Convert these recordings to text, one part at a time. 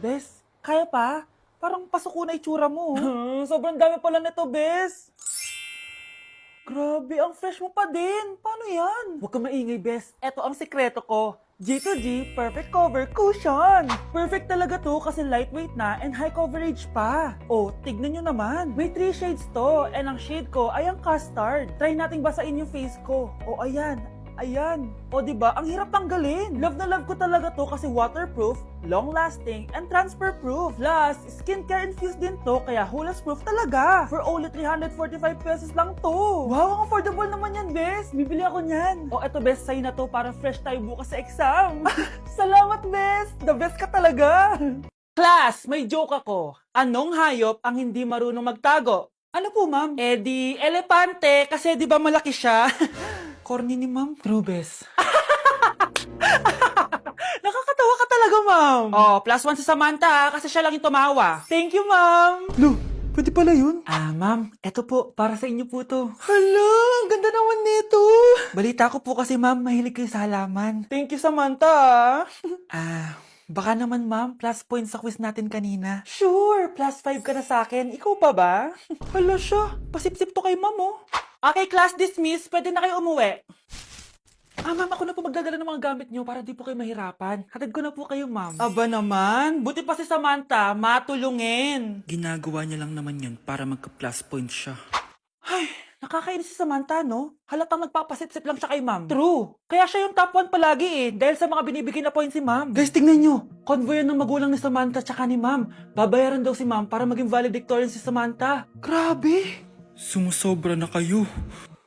Bes, kaya pa? Parang pasuko na itsura mo. Sobrang dami pala nito, Bes. Grabe, ang fresh mo pa din. Paano yan? Huwag kang maingay, Bes. Eto ang sikreto ko. G2G Perfect Cover Cushion. Perfect talaga to kasi lightweight na and high coverage pa. Oh, tignan nyo naman. May 3 shades to and ang shade ko ay ang custard. Try nating basain yung face ko. Oh, ayan. Ayan. O diba, ang hirap tanggalin. Love na love ko talaga to kasi waterproof, long-lasting, and transfer-proof. Plus, skincare infused din to kaya hulas-proof talaga. For only 345 pesos lang to. Wow, ang affordable naman yan, Bes. Bibili ako niyan. O eto, Bes, sa'yo na to para fresh tayo bukas sa exam. Salamat, Bes. The best ka talaga. Class, may joke ako. Anong hayop ang hindi marunong magtago? Ano po, ma'am? Eh di, elepante kasi di ba malaki siya? Corny ni ma'am. True, Bes. Nakakatawa ka talaga, ma'am. Oh, +1 si Samantha kasi siya lang yung tumawa. Thank you, ma'am. Lu, pwede pala yun? Ma'am, eto po, para sa inyo po to. Hala, ang ganda naman nito. Balita ko po kasi, ma'am, mahilig kayo sa halaman. Thank you, Samantha. Baka naman, ma'am, plus points sa quiz natin kanina. Sure, +5 ka na sa akin. Ikaw pa ba? Hala siya, pasip-sip to kay ma'am, oh. Okay, class dismissed. Pwede na kayo umuwi. Ma'am, ako na po magdadala ng mga gamit nyo para di po kayo mahirapan. Hatid ko na po kayo, ma'am. Aba naman, buti pa si Samantha, matulungin. Ginagawa niya lang naman yun para magka-plus points siya. Ay, nakakainis si Samantha, no? Halatang nagpapasip-sip lang siya kay ma'am. True. Kaya siya yung top 1 palagi dahil sa mga binibigay na points si ma'am. Guys, tingnan nyo. Convoy yan ng magulang ni Samantha tsaka ni ma'am. Babayaran daw si ma'am para maging valedictorian si Samantha. Grabe. Sumusobra na kayo.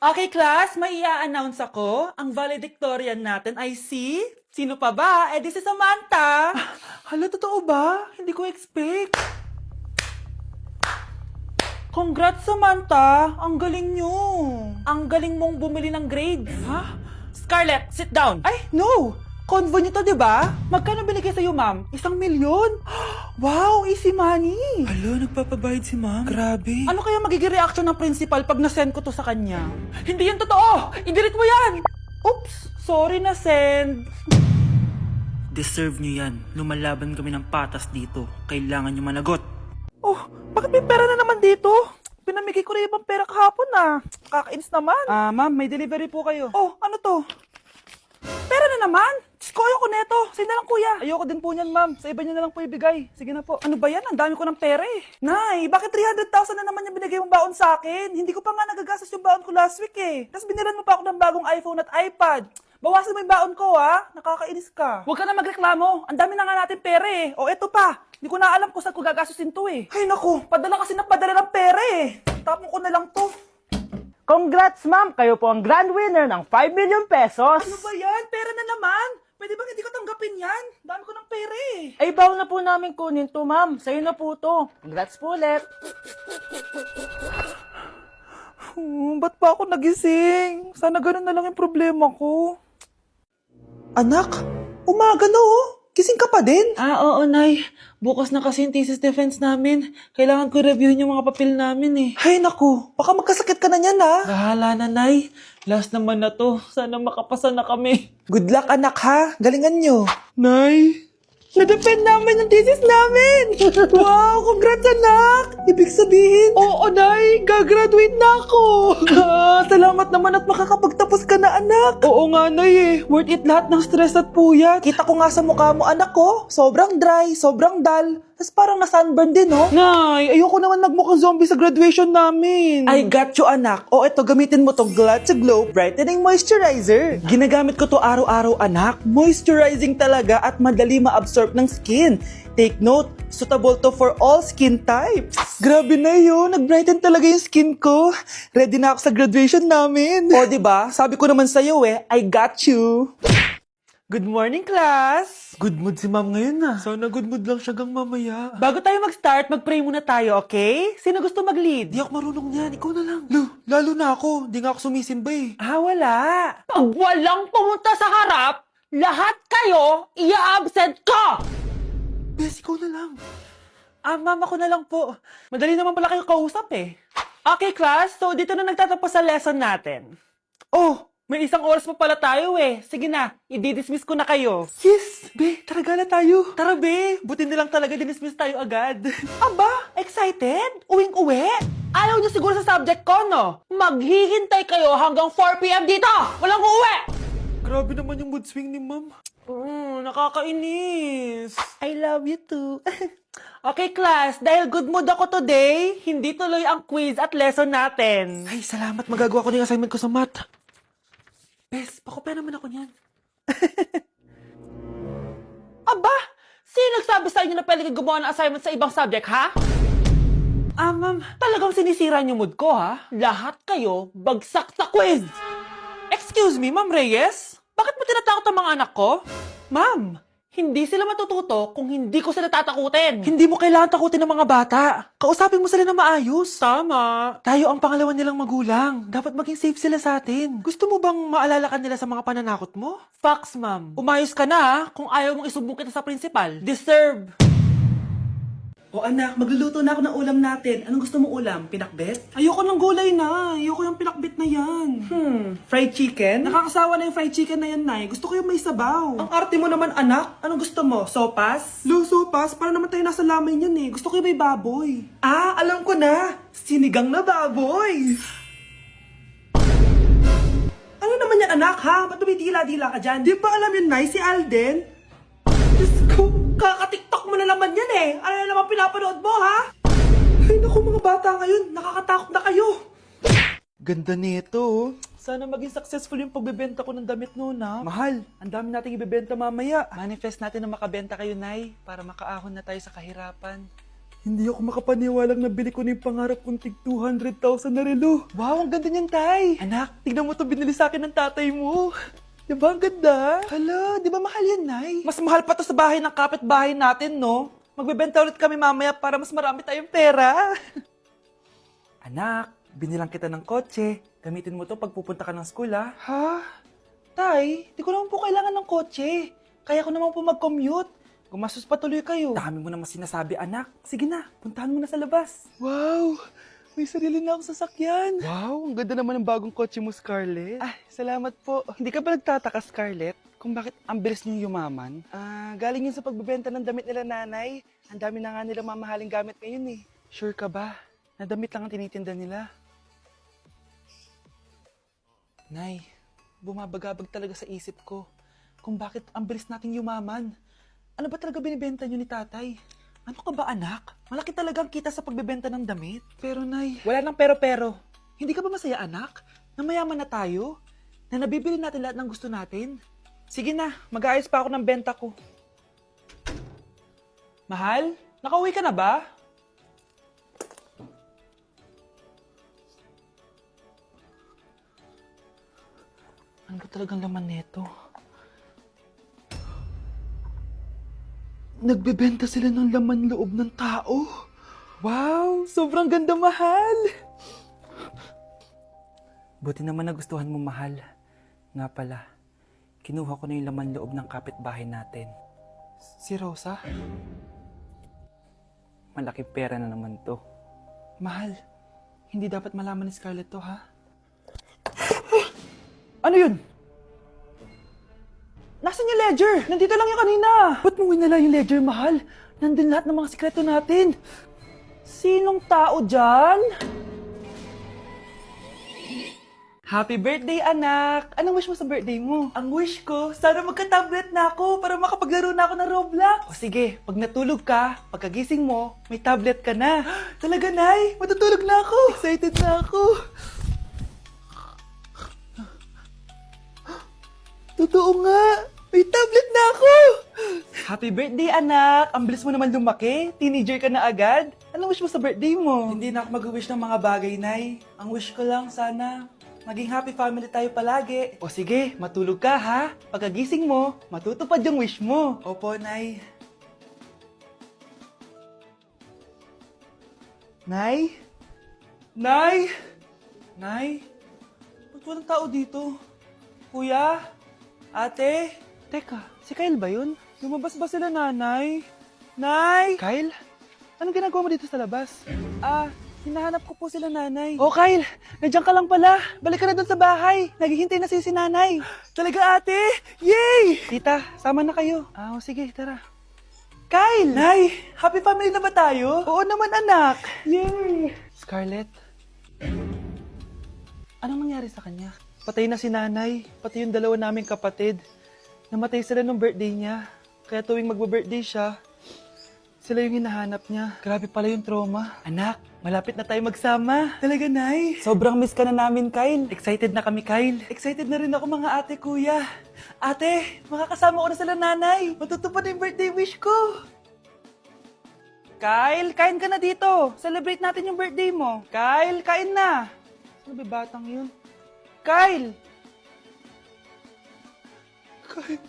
Okay, class, may i-announce ako. Ang valedictorian natin ay si... Sino pa ba? Eh, di si Samantha. Hala, totoo ba? Hindi ko expect. Congrats, Samantha. Ang galing nyo. Ang galing mong bumili ng grades. Ha? Scarlett, sit down. Ay, no. Convo nyo to, diba? Magkano binigay sa'yo, ma'am? 1 milyon? Wow, easy money. Hala, nagpapabayad si ma'am. Grabe. Ano kaya magiging reaction ng principal pag nasend ko to sa kanya? Hindi yan totoo! I-delete mo yan! Oops, sorry na send. Deserve nyo yan. Lumalaban kami ng patas dito. Kailangan nyo managot. Oh, bakit may pera na naman dito? Pinamigay ko rin ibang pera kahapon Kakainis naman. Ma'am, may delivery po kayo. Oh, ano to? Pera na naman? Diyos ko, ayoko neto. Sa'yo na lang, kuya. Ayoko din po niyan, ma'am. Sa iba niyo na lang po ibigay. Sige na po. Ano ba yan? Ang dami ko ng pera eh. Nay, bakit 300,000 na naman yung binigay mong baon sa akin? Hindi ko pa nga nagagastos yung baon ko last week eh. Tapos biniran mo pa ako ng bagong iPhone at iPad. Bawasan mo yung baon ko Nakakainis ka. Huwag ka na magreklamo. Ang dami na nga natin pera eh. O eto pa. Hindi ko na alam kung saan ko gagastusin to eh. Ay naku, padala kasi padala ng pera eh. Tapon ko na lang to. Congrats, ma'am! Kayo po ang grand winner ng 5 million pesos! Ano ba yan? Pera na naman. Pwede ba hindi ko tanggapin yan? Dami ko ng pera eh. Ay, bawal na po namin kunin to, ma'am. Sa'yo na po to. Congrats po ulit. Ba't pa ako nagising? Sana ganun na lang yung problema ko. Anak, umaga na Gising ka pa din? Oo, Nay. Bukas na kasi yung thesis defense namin. Kailangan ko reviewin yung mga papel namin eh. Ay, naku. Baka magkasakit ka na niyan Bahala na, Nay. Last naman na to. Sana makapasa na kami. Good luck, anak ha. Galingan nyo. Nay, na-defend namin yung thesis namin! Wow! Congrats, anak! Ibig sabihin... Oo, Nay! Gagraduate na ako! Salamat naman at makakapagtapos ka na, anak! Oo nga, Nay eh. Worth it lahat ng stress at puyat. Kita ko nga sa mukha mo, anak ko. Sobrang dry, sobrang dull. Tapos parang na-sunburn din, Nay, ayoko naman nagmukhang zombie sa graduation namin. I got you, anak. O, eto, gamitin mo tong Glad to Glow Brightening Moisturizer. Ginagamit ko to araw-araw, anak. Moisturizing talaga at madali ma-absorb ng skin. Take note, suitable to for all skin types. Grabe na yun, nag-brighten talaga yung skin ko. Ready na ako sa graduation namin. O, diba? Sabi ko naman sa'yo I got you. Good morning, class! Good mood si ma'am ngayon Sana good mood lang siya gang mamaya. Bago tayo mag-start, mag-pray muna tayo, okay? Sino gusto mag-lead? Di ako marunong niyan, ikaw na lang. Lalo na ako, di nga ako sumisimba wala. Pag walang pumunta sa harap, lahat kayo i-absent ko! Bes, ikaw na lang. Ma'am, ako na lang po. Madali naman pala kayo kausap Okay, class, so dito na nagtatapos sa lesson natin. Oh, May isang oras pa pala tayo eh. Sige na, i-dismiss ko na kayo. Yes! Be, tara gala tayo. Tara be, buti nilang talaga dinismiss tayo agad. Aba, excited? Uwing-uwi? Ayaw niyo siguro sa subject ko, no? Maghihintay kayo hanggang 4 p.m. dito! Walang uuwi! Grabe naman yung mood swing ni ma'am. Nakakainis. I love you too. Okay, class, dahil good mood ako today, hindi tuloy ang quiz at lesson natin. Ay, salamat. Magagawa ko na yung assignment ko sa math. Bes, pakopya naman ako niyan. Aba, sino nagsabi sa inyo na pwede kayo gumawa ng assignment sa ibang subject, ha? Ma'am. Talagang sinisira niyo mood ko, ha? Lahat kayo bagsak sa quiz! Excuse me, Ma'am Reyes? Bakit mo tinatakot ang mga anak ko? Ma'am, hindi sila matututo kung hindi ko sila tatakutin. Hindi mo kailangan takutin ng mga bata. Kausapin mo sila na maayos. Tama. Tayo ang pangalawa nilang magulang. Dapat maging safe sila sa atin. Gusto mo bang maalala ka nila sa mga pananakot mo? Facts, ma'am. Umayos ka na, ha? Kung ayaw mong isumbong kita sa principal. Deserve. O anak, magluluto na ako ng ulam natin. Anong gusto mo ulam? Pinakbet? Ayoko ng gulay na. Ayoko yung pinakbet na yan. Fried chicken? Nakakasawa na yung fried chicken na yan, Nay. Gusto ko yung may sabaw. Ang arte mo naman, anak. Anong gusto mo? Sopas? Sopas? Para naman tayo nasa lamay niyan eh. Gusto ko yung may baboy. Ah, alam ko na. Sinigang na baboy. Ano naman yan, anak, ha? Ba't tumidila-dila ka dyan? Di ba alam yun, Nay? Si Alden? Diyos ko, kaka-tiktok mo na naman yan eh. Ano na naman pinapanood mo, ha? Ay, naku mga bata ngayon. Nakakatakot na kayo. Ganda nito, oh. Sana maging successful yung pagbebenta ko ng damit noon, ha? Mahal, ang dami nating ibebenta mamaya. Manifest natin na makabenta kayo, Nay, para makaahon na tayo sa kahirapan. Hindi ako makapaniwalang nabili ko na yung pangarap kong tig 200,000 na relo. Wow, ang ganda niyan, Tay. Anak, tignan mo to binili sa akin ng tatay mo. Diba ang ganda? Hala, di ba mahal yan, Nay? Mas mahal pa to sa bahay ng kapitbahay natin, no? Magbebenta ulit kami mamaya para mas marami tayong pera. Anak, binilang kita ng kotse. Gamitin mo to pag pupunta ka ng school, ha? Ha? Tay, di ko naman po kailangan ng kotse. Kaya ko naman po mag-commute. Gumastos pa tuloy kayo. Dami mo naman sinasabi, anak. Sige na, puntahan mo na sa labas. Wow! May sarili na akong sasakyan. Wow, ang ganda naman ng bagong kotse mo, Scarlett. Ah, salamat po. Hindi ka ba nagtataka, Scarlett, kung bakit ang bilis niyong yumaman? Galing yun sa pagbebenta ng damit nila, nanay. Ang dami na nga nila mamahaling gamit ngayon eh. Sure ka ba? Na damit lang ang tinitinda nila? Nay, bumabagabag talaga sa isip ko kung bakit ang bilis nating yumaman. Ano ba talaga binibenta niyo ni tatay? Ano ka ba, anak? Malaki talagang kita sa pagbebenta ng damit. Pero, Nay, wala nang pero-pero. Hindi ka ba masaya, anak? Na mayaman na tayo? Na nabibili natin lahat ng gusto natin? Sige na, mag-aayos pa ako ng benta ko. Mahal, nakauwi ka na ba? Ano ba talagang laman neto? Nagbebenta sila ng laman loob ng tao. Wow, sobrang ganda, mahal. Buti naman nagustuhan mo, mahal. Nga pala, kinuha ko na yung laman loob ng kapitbahay natin. Si Rosa? Malaki pera na naman to. Mahal, hindi dapat malaman ni Scarlett to, ha? Ano yun? Nasaan yung ledger? Nandito lang yung kanina. Ba't mo winala yung ledger, mahal? Nandun lahat ng mga sikreto natin. Sinong tao dyan? Happy birthday, anak! Anong wish mo sa birthday mo? Ang wish ko, sana magka-tablet na ako para makapaglaro na ako ng Roblox. O sige, pag natulog ka, pagkagising mo, may tablet ka na. Talaga, Nay? Matutulog na ako. Excited na ako. Totoo nga! May tablet na ako! Happy birthday, anak! Ang bilis mo naman lumaki. Teenager ka na agad. Anong wish mo sa birthday mo? Hindi na ako mag-wish ng mga bagay, Nay. Ang wish ko lang, sana maging happy family tayo palagi. O sige, matulog ka, ha? Pagkagising mo, matutupad yung wish mo. Opo, Nay. Nay? Nay? Nay? Ba't walang tao dito? Kuya? Ate? Teka, si Kyle ba yun? Lumabas ba sila, nanay? Nay? Kyle? Anong ginagawa mo dito sa labas? Hinahanap ko po sila nanay. Oh, Kyle, nandiyan ka lang pala. Balik ka na doon sa bahay. Naghihintay na si nanay. Talaga ate? Yay! Tita, sama na kayo. Sige, tara. Kyle! Nay, happy family na ba tayo? Oo naman anak. Yay! Scarlett, anong nangyari sa kanya? Patay na si nanay, pati yung dalawa naming kapatid. Namatay sila nung birthday niya. Kaya tuwing magbe-birthday siya, sila yung hinahanap niya. Grabe pala yung trauma. Anak, malapit na tayo magsama. Talaga, Nay. Sobrang miss ka na namin, Kyle. Excited na kami, Kyle. Excited na rin ako, mga ate, kuya. Ate, makakasama ko na sila nanay. Matutupad na yung birthday wish ko. Kyle, kain ka na dito. Celebrate natin yung birthday mo. Kyle, kain na. Ano ba batang yun? Kyle! Kyle.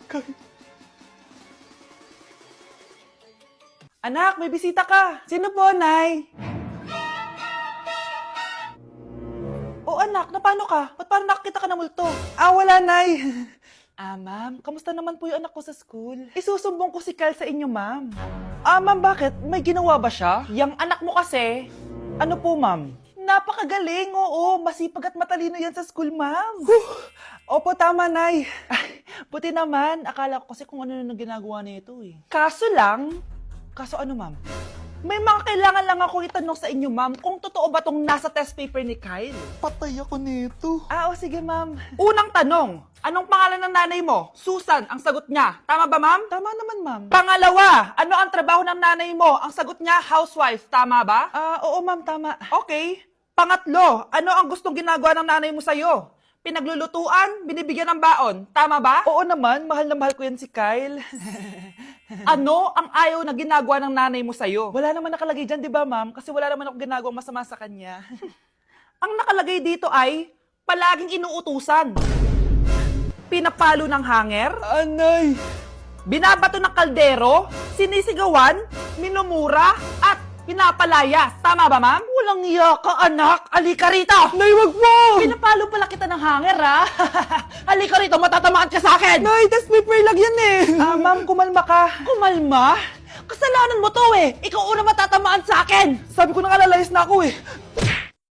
Kyle. Anak, may bisita ka. Sino po, Nay? Oh, anak, napano ka? Ba't parang nakakita ka ng multo? Wala, Nay. Ma'am, kamusta naman po yung anak ko sa school? Isusumbong ko si Kyle sa inyo, ma'am. Ma'am, bakit? May ginawa ba siya? Yang anak mo kasi. Ano po, ma'am? Napakagaling, oo. Masipag at matalino yan sa school, ma'am. Opo, tama, Nay. Buti naman. Akala ko kasi kung ano na ginagawa nito eh. Kaso ano, ma'am? May mga kailangan lang ako itanong sa inyo, ma'am, kung totoo ba tong nasa test paper ni Kyle. Patay ako nito. Sige, ma'am. Unang tanong, anong pangalan ng nanay mo? Susan, ang sagot niya. Tama ba, ma'am? Tama naman, ma'am. Pangalawa, ano ang trabaho ng nanay mo? Ang sagot niya, housewife. Tama ba? Oo, ma'am, tama. Okay. Pangatlo, ano ang gustong ginagawa ng nanay mo sa'yo? Pinaglulutuan, binibigyan ng baon. Tama ba? Oo naman, mahal na mahal ko yan si Kyle. Ano ang ayaw na ginagawa ng nanay mo sa'yo? Wala naman nakalagay dyan, di ba, ma'am? Kasi wala naman ako ginagawang masama sa kanya. Ang nakalagay dito ay palaging inuutusan. Pinapalo ng hanger. Anay! Binabato ng kaldero, sinisigawan, minumura, at pinapalayas. Tama ba, ma'am? Walang iya ka, anak. Halika rito. Nay, wag mo! Pinapalo pala kita ng hanger, ha? Halika rito, matatamaan ka sa akin. Nay, test paper lang yan eh. Ma'am, kumalma ka. Kumalma? Kasalanan mo to eh. Ikaw una matatamaan sa akin. Sabi ko nang alalayas na ako eh.